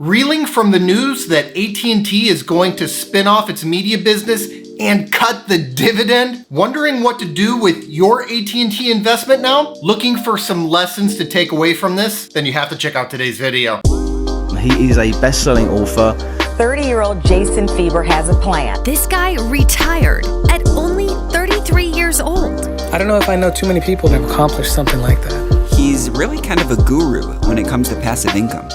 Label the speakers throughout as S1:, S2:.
S1: Reeling from the news that AT&T is going to spin off its media business and cut the dividend? Wondering what to do with your AT&T investment now? Looking for some lessons to take away from this? Then you have to check out today's video.
S2: He is a best-selling author.
S3: 30-year-old Jason Fieber has a plan.
S4: This guy retired at only 33 years old.
S5: I don't know if I know too many people that have accomplished something like that.
S6: He's really kind of a guru when it comes to passive income.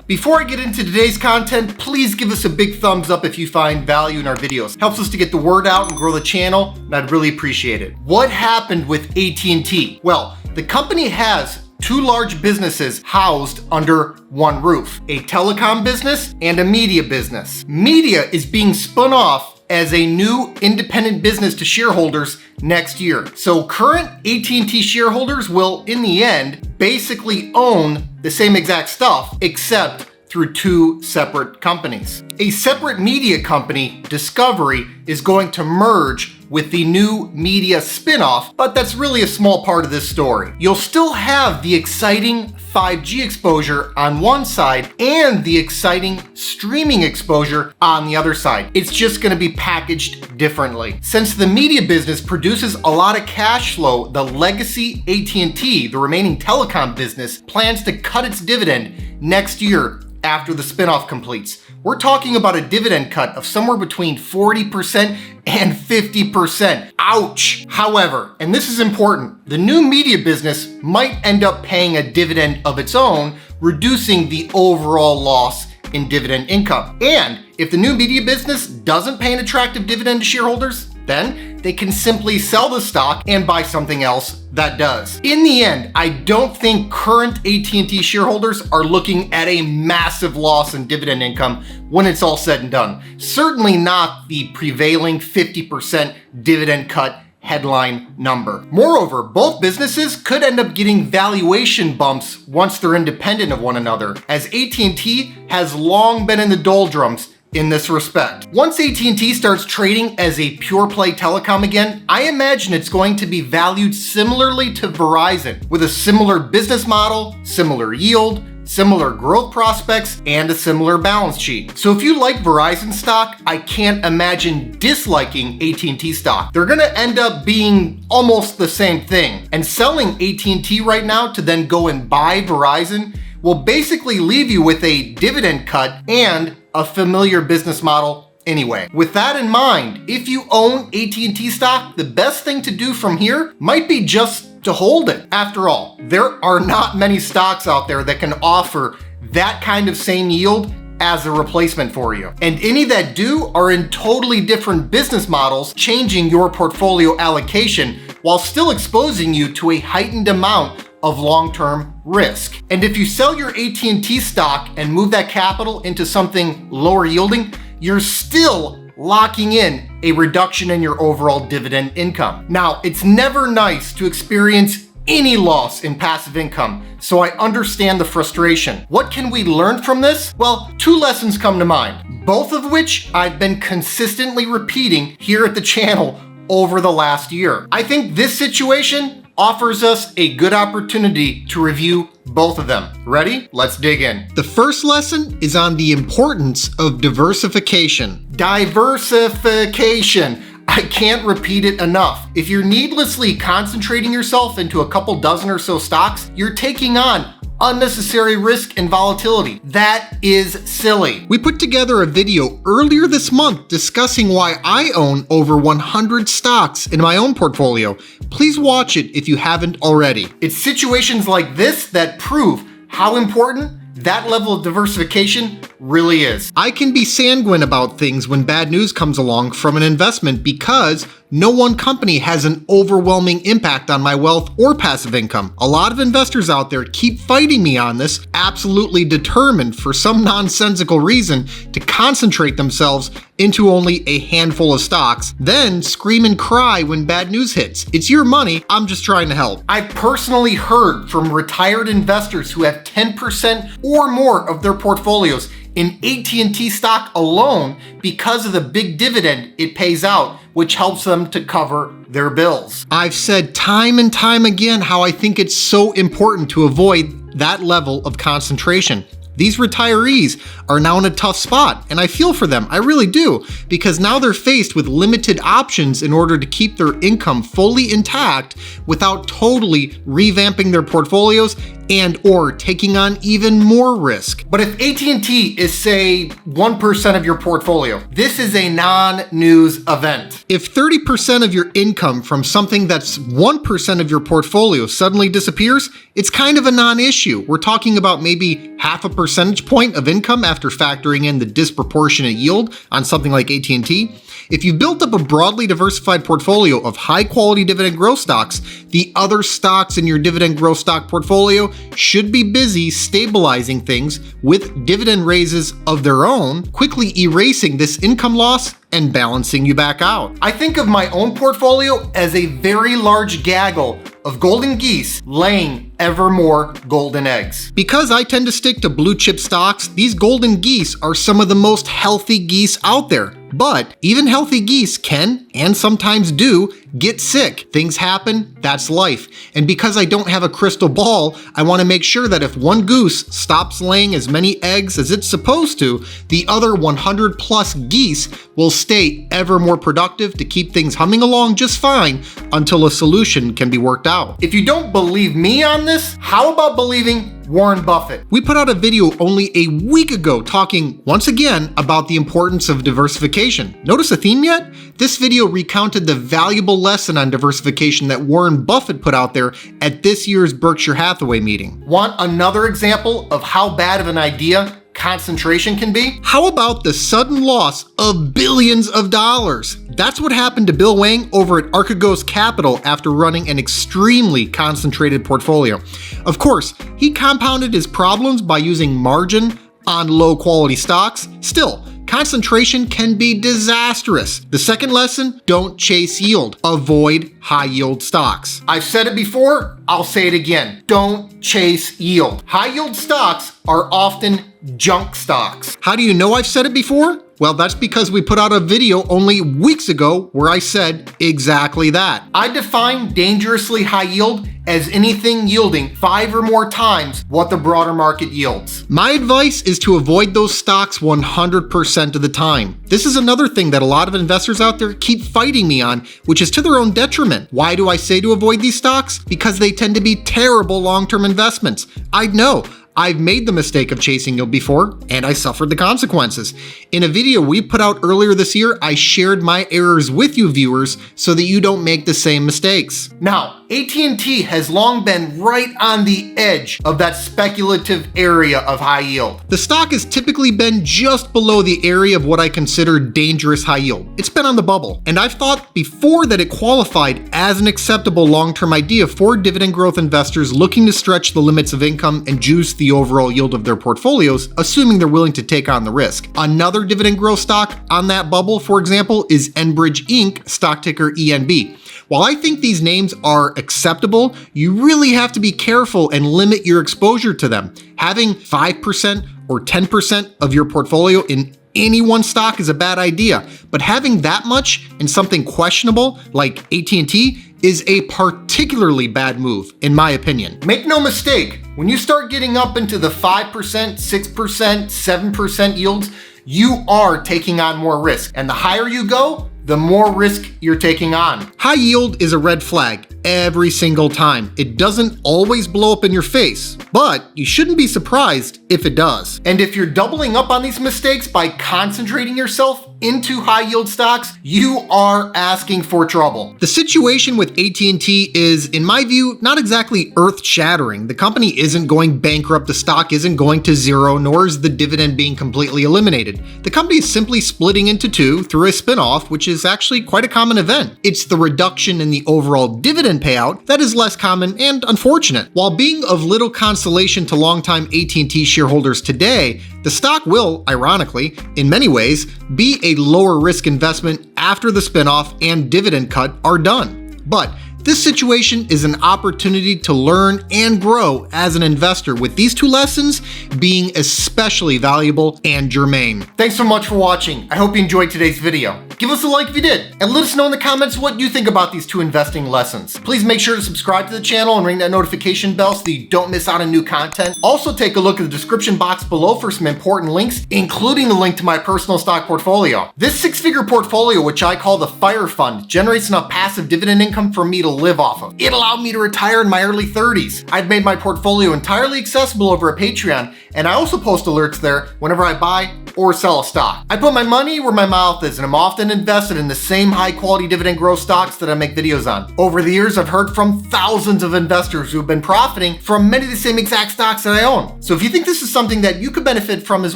S1: Before I get into today's content, please give us a big thumbs up if you find value in our videos. Helps us to get the word out and grow the channel, and I'd really appreciate it. What happened with AT&T? Well, the company has two large businesses housed under one roof, a telecom business and a media business. Media is being spun off as a new independent business to shareholders next year. So current AT&T shareholders will, in the end, basically own the same exact stuff, except through two separate companies. A separate media company, Discovery, is going to merge with the new media spin-off, but that's really a small part of this story. You'll still have the exciting 5G exposure on one side and the exciting streaming exposure on the other side. It's just gonna be packaged differently. Since the media business produces a lot of cash flow, the legacy AT&T, the remaining telecom business, plans to cut its dividend next year after the spinoff completes. We're talking about a dividend cut of somewhere between 40% and 50%. Ouch! However, and this is important, the new media business might end up paying a dividend of its own, reducing the overall loss in dividend income. And if the new media business doesn't pay an attractive dividend to shareholders, then they can simply sell the stock and buy something else that does. In the end, I don't think current AT&T shareholders are looking at a massive loss in dividend income when it's all said and done. Certainly not the prevailing 50% dividend cut headline number. Moreover, both businesses could end up getting valuation bumps once they're independent of one another, as AT&T has long been in the doldrums in this respect. Once AT&T starts trading as a pure play telecom again, I imagine it's going to be valued similarly to Verizon, with a similar business model, similar yield, similar growth prospects, and a similar balance sheet. So if you like Verizon stock, I can't imagine disliking AT&T stock. They're gonna end up being almost the same thing. And selling AT&T right now to then go and buy Verizon will basically leave you with a dividend cut and a familiar business model anyway. With that in mind, if you own AT&T stock, the best thing to do from here might be just to hold it. After all, there are not many stocks out there that can offer that kind of same yield as a replacement for you. And any that do are in totally different business models, changing your portfolio allocation while still exposing you to a heightened amount of long-term risk. And if you sell your AT&T stock and move that capital into something lower yielding, you're still locking in a reduction in your overall dividend income. Now, it's never nice to experience any loss in passive income, so I understand the frustration. What can we learn from this? Well, two lessons come to mind, both of which I've been consistently repeating here at the channel over the last year. I think this situation offers us a good opportunity to review both of them. Ready? Let's dig in. The first lesson is on the importance of diversification. Diversification. I can't repeat it enough. If you're needlessly concentrating yourself into a couple dozen or so stocks, you're taking on unnecessary risk and volatility. That is silly. We put together a video earlier this month discussing why I own over 100 stocks in my own portfolio. Please watch it if you haven't already. It's situations like this that prove how important that level of diversification really is. I can be sanguine about things when bad news comes along from an investment because no one company has an overwhelming impact on my wealth or passive income. A lot of investors out there keep fighting me on this, absolutely determined for some nonsensical reason to concentrate themselves into only a handful of stocks, then scream and cry when bad news hits. It's your money, I'm just trying to help. I've personally heard from retired investors who have 10% or more of their portfolios in AT&T stock alone because of the big dividend it pays out, which helps them to cover their bills. I've said time and time again how I think it's so important to avoid that level of concentration. These retirees are now in a tough spot, and I feel for them, I really do, because now they're faced with limited options in order to keep their income fully intact without totally revamping their portfolios and or taking on even more risk. But if AT&T is, say, 1% of your portfolio, this is a non-news event. If 30% of your income from something that's 1% of your portfolio suddenly disappears, it's kind of a non-issue. We're talking about maybe half a percentage point of income after factoring in the disproportionate yield on something like AT&T. If you've built up a broadly diversified portfolio of high-quality dividend growth stocks, the other stocks in your dividend growth stock portfolio should be busy stabilizing things with dividend raises of their own, quickly erasing this income loss and balancing you back out. I think of my own portfolio as a very large gaggle of golden geese laying ever more golden eggs. Because I tend to stick to blue chip stocks, these golden geese are some of the most healthy geese out there. But even healthy geese can, and sometimes do, get sick. Things happen, that's life. And because I don't have a crystal ball, I want to make sure that if one goose stops laying as many eggs as it's supposed to, the other 100 plus geese will stay ever more productive to keep things humming along just fine until a solution can be worked out. If you don't believe me on this, how about believing Warren Buffett? We put out a video only a week ago talking once again about the importance of diversification. Notice a theme yet? This video recounted the valuable lesson on diversification that Warren Buffett put out there at this year's Berkshire Hathaway meeting. Want another example of how bad of an idea concentration can be? How about the sudden loss of billions of dollars? That's what happened to Bill Wang over at Archegos Capital after running an extremely concentrated portfolio. Of course, he compounded his problems by using margin on low quality stocks. Still, concentration can be disastrous. The second lesson, don't chase yield. Avoid high yield stocks. I've said it before, I'll say it again. Don't chase yield. High yield stocks are often junk stocks. How do you know I've said it before? Well, that's because we put out a video only weeks ago where I said exactly that. I define dangerously high yield as anything yielding 5 or more times what the broader market yields. My advice is to avoid those stocks 100% of the time. This is another thing that a lot of investors out there keep fighting me on, which is to their own detriment. Why do I say to avoid these stocks? Because they tend to be terrible long-term investments. I know. I've made the mistake of chasing yield before, and I suffered the consequences. In a video we put out earlier this year, I shared my errors with you viewers so that you don't make the same mistakes. Now, AT&T has long been right on the edge of that speculative area of high yield. The stock has typically been just below the area of what I consider dangerous high yield. It's been on the bubble, and I've thought before that it qualified as an acceptable long-term idea for dividend growth investors looking to stretch the limits of income and juice the overall yield of their portfolios, assuming they're willing to take on the risk. Another dividend growth stock on that bubble, for example, is Enbridge Inc., stock ticker ENB. While I think these names are acceptable, you really have to be careful and limit your exposure to them. Having 5% or 10% of your portfolio in any one stock is a bad idea, but having that much in something questionable like AT&T is a particularly bad move, in my opinion. Make no mistake, when you start getting up into the 5%, 6%, 7% yields, you are taking on more risk. And the higher you go, the more risk you're taking on. High yield is a red flag every single time. It doesn't always blow up in your face, but you shouldn't be surprised if it does. And if you're doubling up on these mistakes by concentrating yourself into high yield stocks, you are asking for trouble. The situation with AT&T is, in my view, not exactly earth-shattering. The company isn't going bankrupt, the stock isn't going to zero, nor is the dividend being completely eliminated. The company is simply splitting into two through a spin-off, which is actually quite a common event. It's the reduction in the overall dividend payout that is less common and unfortunate. While being of little consolation to longtime AT&T shareholders today, the stock will, ironically, in many ways, be a lower risk investment after the spinoff and dividend cut are done. But This situation is an opportunity to learn and grow as an investor, with these two lessons being especially valuable and germane. Thanks so much for watching. I hope you enjoyed today's video. Give us a like if you did, and let us know in the comments what you think about these two investing lessons. Please make sure to subscribe to the channel and ring that notification bell so that you don't miss out on new content. Also, take a look at the description box below for some important links, including the link to my personal stock portfolio. This six-figure portfolio, which I call the Fire Fund, generates enough passive dividend income for me to live off of. It allowed me to retire in my early 30s. I've made my portfolio entirely accessible over a Patreon, and I also post alerts there whenever I buy or sell a stock. I put my money where my mouth is, and I'm often invested in the same high-quality dividend growth stocks that I make videos on. Over the years, I've heard from thousands of investors who have been profiting from many of the same exact stocks that I own. So if you think this is something that you could benefit from as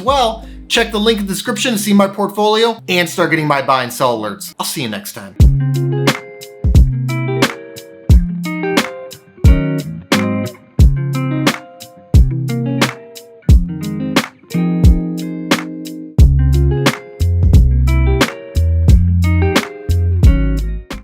S1: well, check the link in the description to see my portfolio and start getting my buy and sell alerts. I'll see you next time.